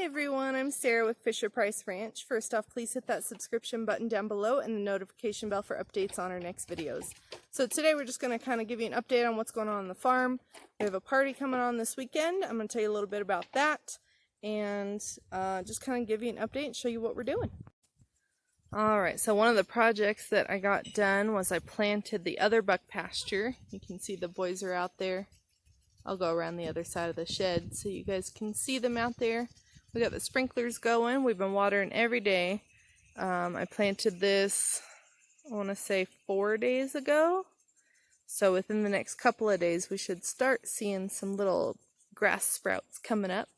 everyone, I'm Sarah with Fisher-Price Ranch. First off, please hit that subscription button down below and the notification bell for updates on our next videos. So today we're just going to kind of give you an update on what's going on the farm. We have a party coming on this weekend. I'm going to tell you a little bit about that and just kind of give you an update and show you what we're doing. Alright, so one of the projects that I got done was I planted the other buck pasture. You can see the boys are out there. I'll go around the other side of the shed so you guys can see them out there. We got the sprinklers going. We've been watering every day. I planted this, I want to say 4 days ago. So within the next couple of days we should start seeing some little grass sprouts coming up.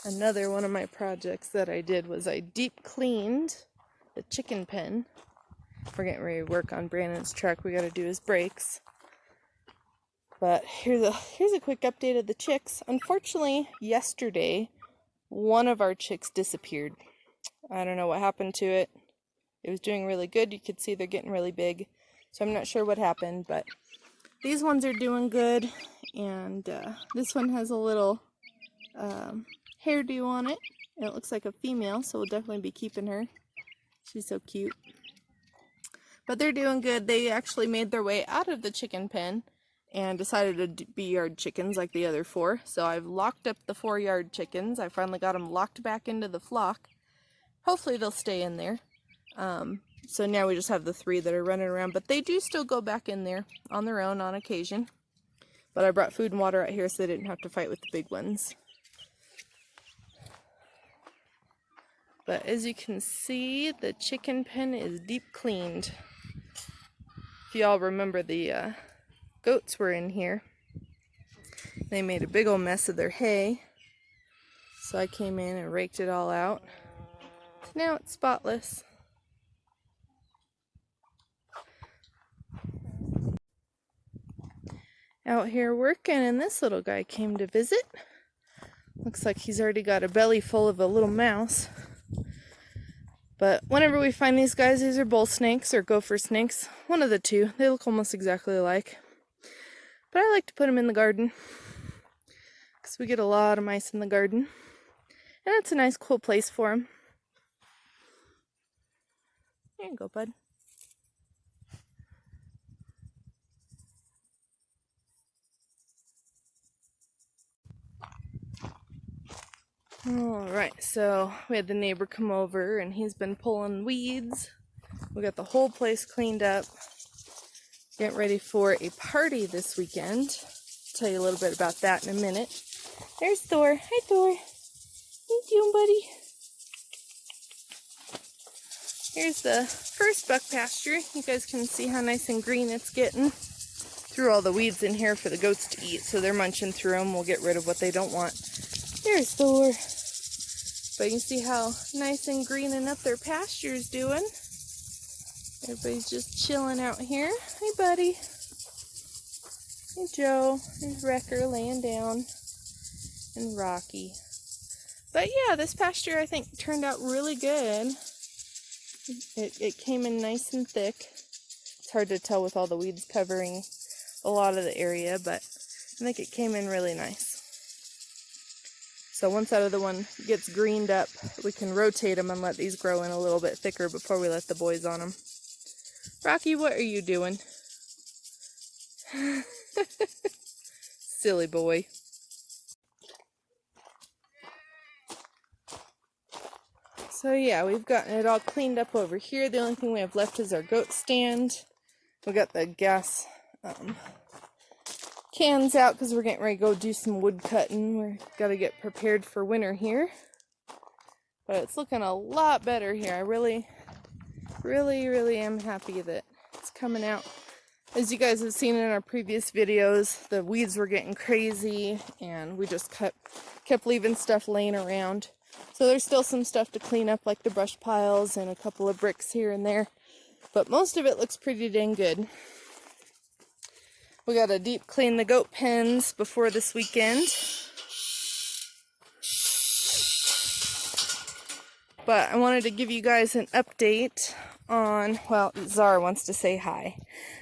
Another one of my projects that I did was I deep cleaned the chicken pen. We're getting ready to work on Brandon's truck. We got to do his brakes. But here's a quick update of the chicks. Unfortunately, yesterday, one of our chicks disappeared. I don't know what happened to it. It was doing really good. You could see they're getting really big. So I'm not sure what happened, but these ones are doing good. And this one has a little hairdo on it. And it looks like a female, so we'll definitely be keeping her. She's so cute. But they're doing good. They actually made their way out of the chicken pen and decided to be yard chickens like the other 4. So I've locked up the 4 yard chickens. I finally got them locked back into the flock. Hopefully they'll stay in there. So now we just have the 3 that are running around. But they do still go back in there on their own on occasion. But I brought food and water out here so they didn't have to fight with the big ones. But as you can see, the chicken pen is deep cleaned. If y'all remember, the goats were in here. They made a big old mess of their hay. So I came in and raked it all out. Now it's spotless. Out here working, and this little guy came to visit. Looks like he's already got a belly full of a little mouse. But whenever we find these guys, these are bull snakes or gopher snakes. One of the two. They look almost exactly alike. But I like to put them in the garden, because we get a lot of mice in the garden. And it's a nice, cool place for them. There you go, bud. Alright, so we had the neighbor come over and he's been pulling weeds. We got the whole place cleaned up. Getting ready for a party this weekend. I'll tell you a little bit about that in a minute. There's Thor. Hi, Thor. How you doing, buddy? Here's the first buck pasture. You guys can see how nice and green it's getting. Threw all the weeds in here for the goats to eat, so they're munching through them. We'll get rid of what they don't want. There's Thor. But you can see how nice and greening up their pasture's doing. Everybody's just chilling out here. Hey, buddy. Hey, Joe. There's Wrecker laying down. And Rocky. But yeah, this pasture I think turned out really good. It came in nice and thick. It's hard to tell with all the weeds covering a lot of the area, but I think it came in really nice. So one side of the one gets greened up, we can rotate them and let these grow in a little bit thicker before we let the boys on them. Rocky, what are you doing? Silly boy. So yeah, we've gotten it all cleaned up over here. The only thing we have left is our goat stand. We got the gas cans out because we're getting ready to go do some wood cutting. We've got to get prepared for winter here. But it's looking a lot better here. I really am happy that it's coming out. As you guys have seen in our previous videos, the weeds were getting crazy and we just kept leaving stuff laying around. So there's still some stuff to clean up, like the brush piles and a couple of bricks here and there. But most of it looks pretty dang good. We got to deep clean the goat pens before this weekend. But I wanted to give you guys an update on, well, Zara wants to say hi.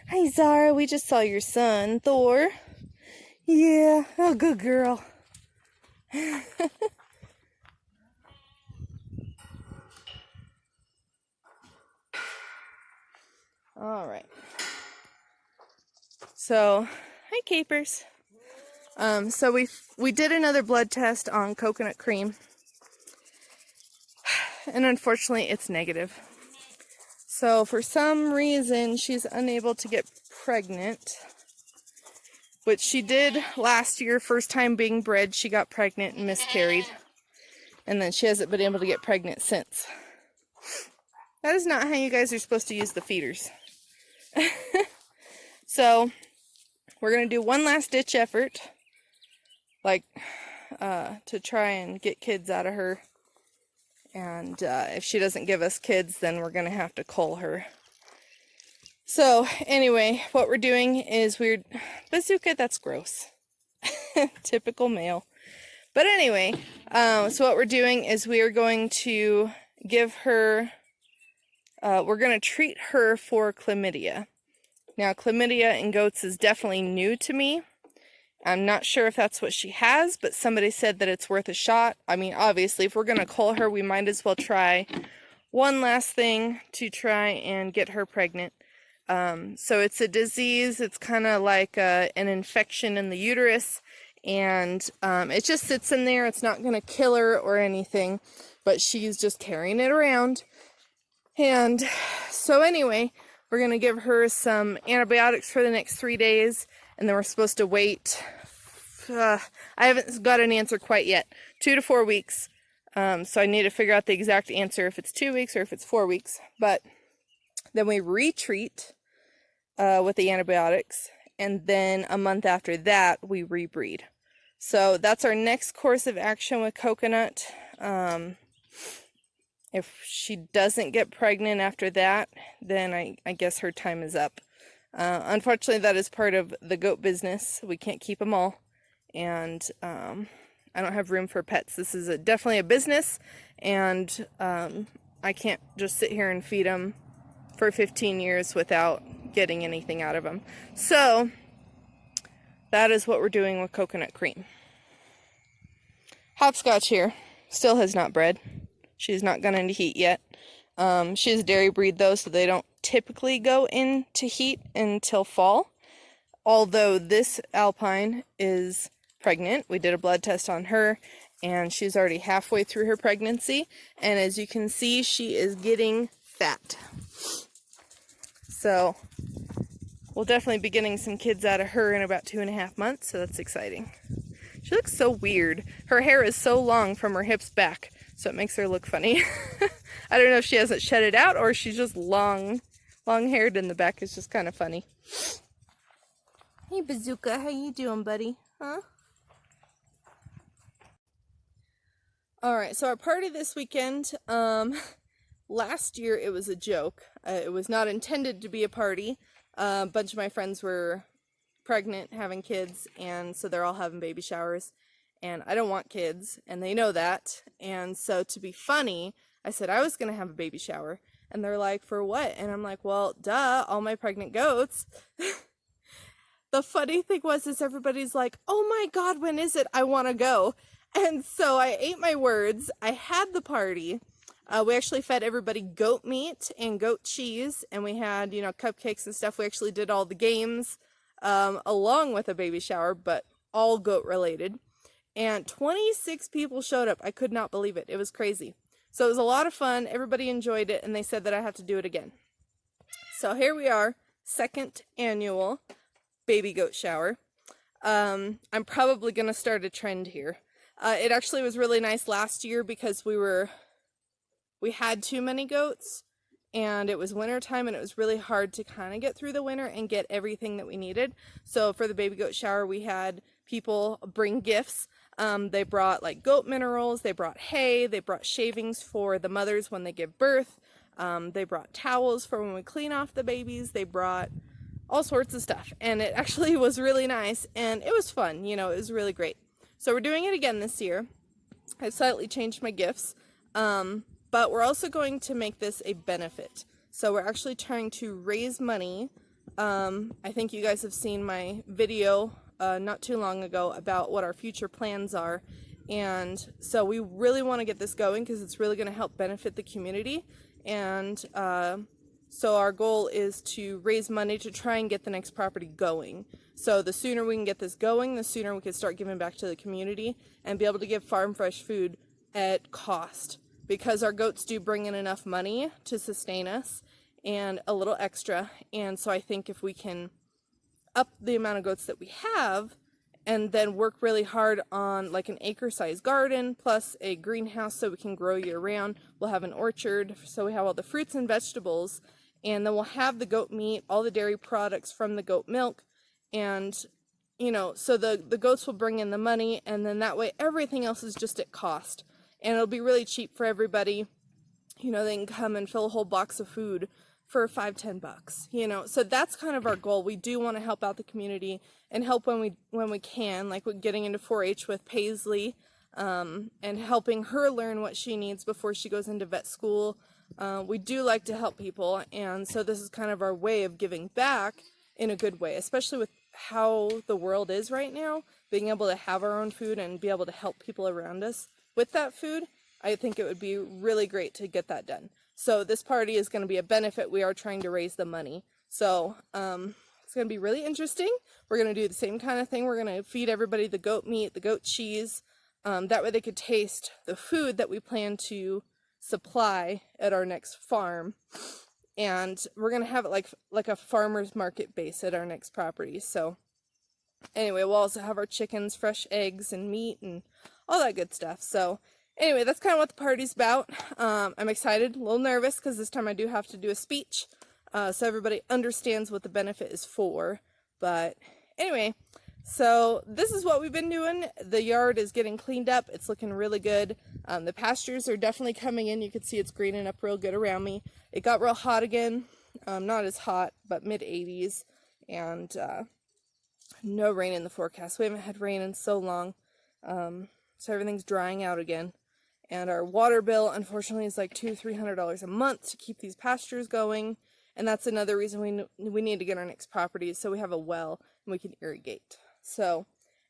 Hi, Zara. We just saw your son, Thor. Yeah, Oh, good girl. All right. So, hi capers. So we did another blood test on coconut cream, and unfortunately it's negative. So for some reason she's unable to get pregnant, which she did last year. First time being bred, she got pregnant and miscarried, and then she hasn't been able to get pregnant since. That is not how you guys are supposed to use the feeders. So we're gonna do one last ditch effort, like to try and get kids out of her. And if she doesn't give us kids, then we're gonna have to cull her. So anyway, what we're doing is Bazooka, that's gross. Typical male. But anyway, so what we're doing is we are going to give her, we're going to treat her for chlamydia. Now, chlamydia in goats is definitely new to me. I'm not sure if that's what she has, but somebody said that it's worth a shot. I mean, obviously, if we're going to cull her, we might as well try one last thing to try and get her pregnant. So it's a disease. It's kind of like an infection in the uterus, and it just sits in there. It's not going to kill her or anything, but she's just carrying it around. And so anyway, we're going to give her some antibiotics for the next 3 days, and then we're supposed to wait. I haven't got an answer quite yet. 2 to 4 weeks. So I need to figure out the exact answer, if it's 2 weeks or if it's 4 weeks. But then we retreat with the antibiotics, and then a month after that we rebreed. So that's our next course of action with Coconut. If she doesn't get pregnant after that, then I guess her time is up. Unfortunately, that is part of the goat business. We can't keep them all, and I don't have room for pets. This is definitely a business, and I can't just sit here and feed them for 15 years without getting anything out of them. So that is what we're doing with coconut cream. Hopscotch here still has not bred. She's not gone into heat yet. She is a dairy breed though, so they don't typically go into heat until fall. Although this Alpine is pregnant. We did a blood test on her, and she's already halfway through her pregnancy. And as you can see, she is getting fat. So we'll definitely be getting some kids out of her in about 2.5 months, so that's exciting. She looks so weird. Her hair is so long from her hips back, so it makes her look funny. I don't know if she hasn't shed it out or she's just long-haired in the back. It's just kind of funny. Hey, Bazooka, how you doing, buddy? Huh? All right, so our party this weekend, last year it was a joke. It was not intended to be a party. A bunch of my friends were pregnant, having kids, and so they're all having baby showers. And I don't want kids, and they know that. And so to be funny, I said I was going to have a baby shower. And they're like, for what? And I'm like, well, duh, all my pregnant goats. The funny thing was is everybody's like, oh my God, when is it? I want to go. And so I ate my words. I had the party. We actually fed everybody goat meat and goat cheese, and we had, cupcakes and stuff. We actually did all the games along with a baby shower, but all goat related. And 26 people showed up. I could not believe it. It was crazy. So it was a lot of fun. Everybody enjoyed it, and they said that I have to do it again. So here we are, 2nd annual baby goat shower. I'm probably going to start a trend here. It actually was really nice last year because we had too many goats, and it was winter time, and it was really hard to kind of get through the winter and get everything that we needed. So for the baby goat shower, we had people bring gifts. They brought like goat minerals, they brought hay, they brought shavings for the mothers when they give birth. They brought towels for when we clean off the babies. They brought all sorts of stuff, and it actually was really nice, and it was fun. It was really great. So we're doing it again this year. I've slightly changed my gifts, but we're also going to make this a benefit. So we're actually trying to raise money. I think you guys have seen my video not too long ago about what our future plans are. And so we really want to get this going because it's really going to help benefit the community. And so our goal is to raise money to try and get the next property going. So the sooner we can get this going, the sooner we can start giving back to the community and be able to give farm fresh food at cost, because our goats do bring in enough money to sustain us and a little extra. And so I think if we can up the amount of goats that we have and then work really hard on like an acre-sized garden plus a greenhouse so we can grow year-round, we'll have an orchard so we have all the fruits and vegetables, and then we'll have the goat meat, all the dairy products from the goat milk, and you know, so the goats will bring in the money, and then that way everything else is just at cost, and it'll be really cheap for everybody. You know, they can come and fill a whole box of food for $5-10, you know. So that's kind of our goal. We do want to help out the community and help when we can, like with getting into 4-H with Paisley, and helping her learn what she needs before she goes into vet school. We do like to help people, and so this is kind of our way of giving back in a good way, especially with how the world is right now. Being able to have our own food and be able to help people around us with that food, I think it would be really great to get that done. So this party is going to be a benefit. We are trying to raise the money. So it's going to be really interesting. We're going to do the same kind of thing. We're going to feed everybody the goat meat, the goat cheese. That way they could taste the food that we plan to supply at our next farm. And we're going to have it like a farmer's market base at our next property. So anyway, we'll also have our chickens, fresh eggs and meat and all that good stuff. So anyway, that's kind of what the party's about. I'm excited, a little nervous because this time I do have to do a speech, so everybody understands what the benefit is for. But anyway, so this is what we've been doing. The yard is getting cleaned up. It's looking really good. The pastures are definitely coming in. You can see it's greening up real good around me. It got real hot again. Not as hot, but mid-80s. And no rain in the forecast. We haven't had rain in so long. So everything's drying out again. And our water bill, unfortunately, is like $200-300 a month to keep these pastures going. And that's another reason we need to get our next property, so we have a well and we can irrigate. So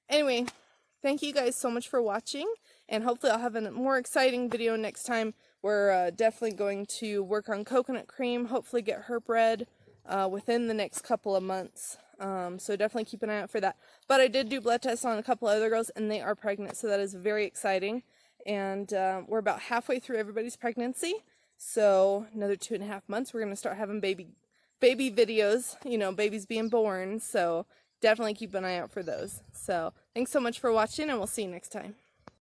anyway, thank you guys so much for watching. And hopefully I'll have a more exciting video next time. We're definitely going to work on coconut cream, hopefully get her bred within the next couple of months. So definitely keep an eye out for that. But I did do blood tests on a couple other girls, and they are pregnant, so that is very exciting. And we're about halfway through everybody's pregnancy, so another 2.5 months we're going to start having baby videos, you know, babies being born. So definitely keep an eye out for those. So thanks so much for watching, and we'll see you next time.